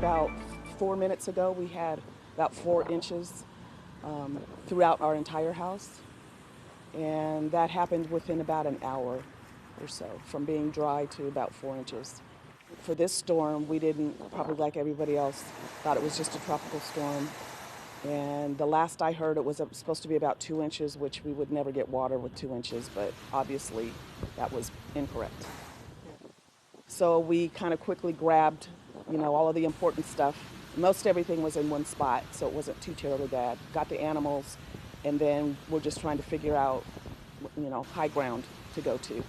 about 4 minutes ago, we had about 4 inches throughout our entire house. And that happened within about an hour or so, from being dry to about 4 inches. For this storm, we didn't, probably like everybody else, thought it was just a tropical storm. And the last I heard, it was supposed to be about 2 inches, which we would never get water with 2 inches, but obviously that was incorrect. So we kind of quickly grabbed, all of the important stuff. Most everything was in one spot, so it wasn't too terribly bad. Got the animals, and then we're just trying to figure out, high ground to go to.